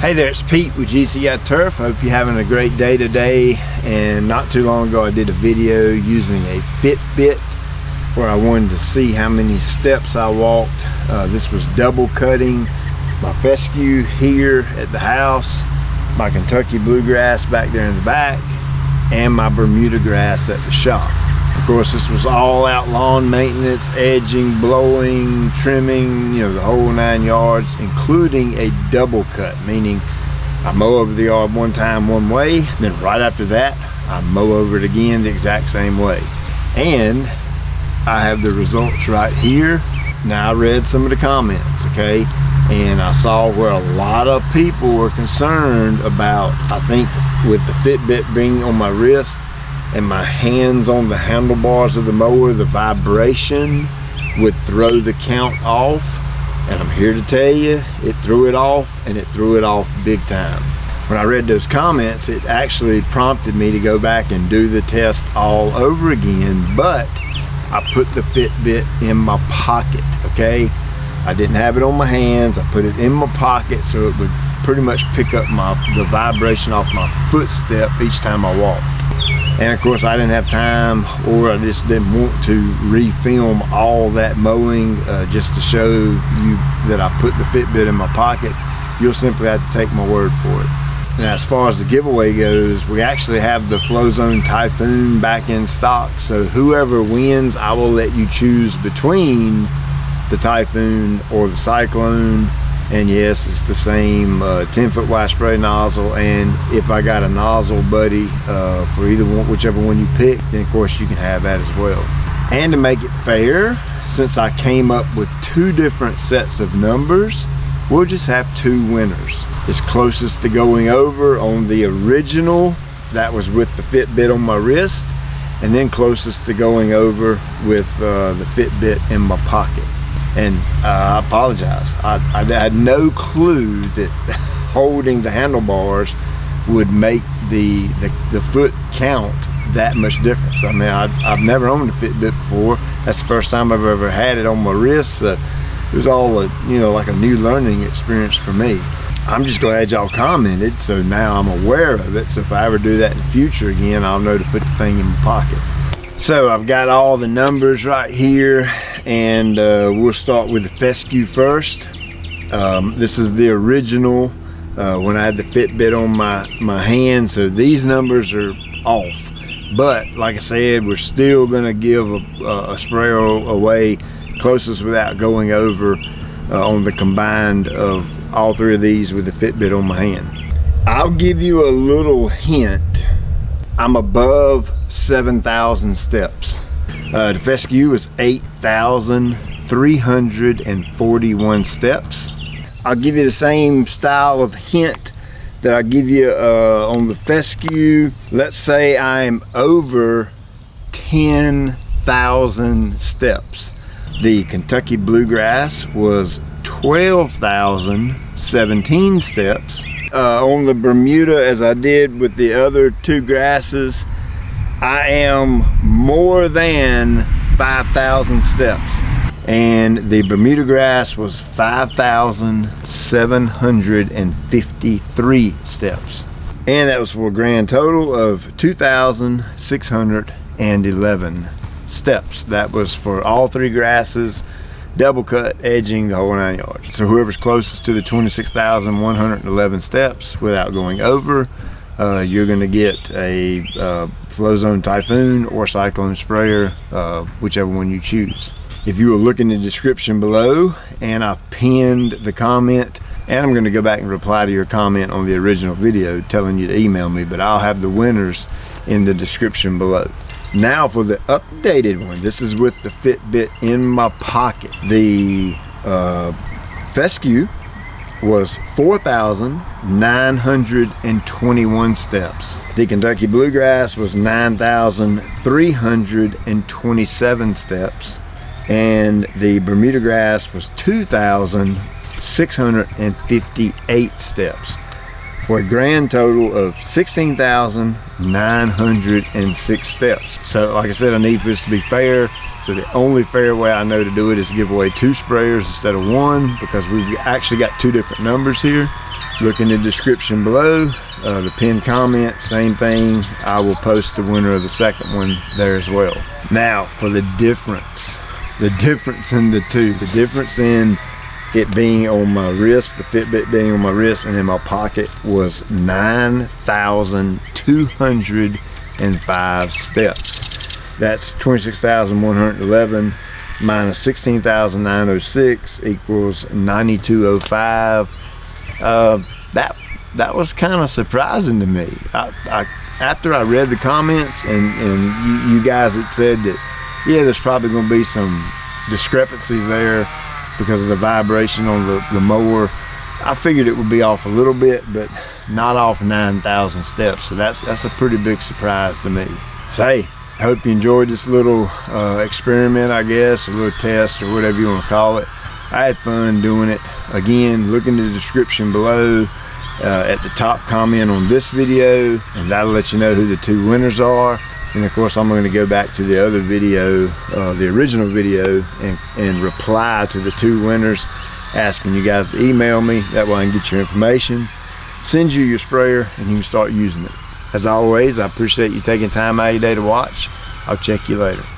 Hey there, it's Pete with GCI Turf. Hope you're having a great day today. And not too long ago I did a video using a Fitbit where I wanted to see how many steps I walked. This was double cutting my fescue here at the house, my Kentucky bluegrass back there in the back, and my Bermuda grass at the shop. Of course, this was all out lawn maintenance, edging, blowing, trimming, the whole 9 yards, including a double cut, meaning I mow over the yard one time one way, then right after that, I mow over it again the exact same way. And I have the results right here. Now, I read some of the comments, okay? And I saw where a lot of people were concerned about, I think, with the Fitbit being on my wrist and my hands on the handlebars of the mower, the vibration would throw the count off. And I'm here to tell you, it threw it off, and it threw it off big time. When I read those comments, it actually prompted me to go back and do the test all over again, but I put the Fitbit in my pocket, okay? I didn't have it on my hands. I put it in my pocket so it would pretty much pick up the vibration off my footstep each time I walked. And of course, I didn't have time, or I just didn't want to refilm all that mowing just to show you that I put the Fitbit in my pocket. You'll simply have to take my word for it. Now, as far as the giveaway goes, we actually have the FlowZone Typhoon back in stock. So whoever wins, I will let you choose between the Typhoon or the Cyclone. And yes, it's the same 10-foot wide spray nozzle, and if I got a nozzle buddy for either one, whichever one you pick, then of course you can have that as well. And to make it fair, since I came up with two different sets of numbers, we'll just have two winners. It's closest to going over on the original, that was with the Fitbit on my wrist, and then closest to going over with the Fitbit in my pocket. And I apologize, I had no clue that holding the handlebars would make the foot count that much difference. I mean, I've never owned a Fitbit before. That's the first time I've ever had it on my wrist. It was all like a new learning experience for me. I'm just glad y'all commented, so now I'm aware of it. So if I ever do that in the future again, I'll know to put the thing in my pocket. So I've got all the numbers right here, and we'll start with the fescue first. This is the original when I had the Fitbit on my hand, so these numbers are off. But like I said, we're still gonna give a sprayer away closest without going over on the combined of all three of these with the Fitbit on my hand. I'll give you a little hint. I'm above 7,000 steps. The fescue is 8,341 steps. I'll give you the same style of hint that I give you on the fescue. Let's say I'm over 10,000 steps. The Kentucky bluegrass was 12,017 steps. On the Bermuda, as I did with the other two grasses, I am more than 5,000 steps. And the Bermuda grass was 5,753 steps. And that was for a grand total of 2,611 steps. That was for all three grasses, double cut, edging, the whole 9 yards. So whoever's closest to the 26,111 steps without going over, you're gonna get a FlowZone Typhoon or Cyclone sprayer, whichever one you choose. If you will look in the description below, and I've pinned the comment, and I'm gonna go back and reply to your comment on the original video telling you to email me, but I'll have the winners in the description below. Now for the updated one, this is with the Fitbit in my pocket. The fescue was 4,921 steps. The Kentucky bluegrass was 9,327 steps. And the Bermuda grass was 2,658 steps, for a grand total of 16,906 steps. So like I said, I need for this to be fair. So the only fair way I know to do it is give away 2 sprayers instead of 1, because we've actually got 2 different numbers here. Look in the description below, the pinned comment, same thing. I will post the winner of the second one there as well. Now for the difference in the two, the difference in it being on my wrist, the Fitbit being on my wrist and in my pocket, was 9,205 steps. That's 26,111 minus 16,906 equals 9,205. That was kind of surprising to me. After I read the comments and you guys had said that, yeah, there's probably going to be some discrepancies there because of the vibration on the mower, I figured it would be off a little bit, but not off 9,000 steps. So that's a pretty big surprise to me. So hey, I hope you enjoyed this little experiment, I guess, a little test or whatever you want to call it. I had fun doing it. Again, look in the description below at the top, comment on this video, and that'll let you know who the two winners are. And of course, I'm going to go back to the other video, the original video, and reply to the two winners, asking you guys to email me. That way I can get your information, send you your sprayer, and you can start using it. As always, I appreciate you taking time out of your day to watch. I'll check you later.